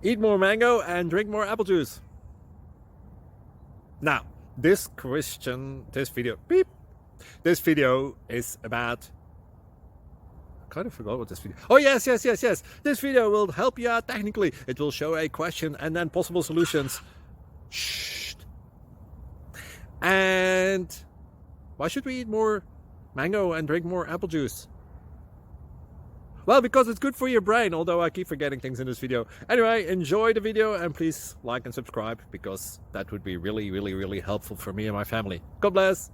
Eat more mango and drink more apple juice. Now, this video is about, I kind of forgot what this video. Oh, yes. This video will help you out technically. It will show a question and then possible solutions. Shh. And why should we eat more mango and drink more apple juice? Well, because it's good for your brain, although I keep forgetting things in this video. Anyway, enjoy the video and please like and subscribe, because that would be really helpful for me and my family. God bless.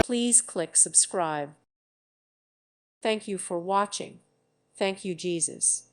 Please click subscribe. Thank you for watching. Thank you, Jesus.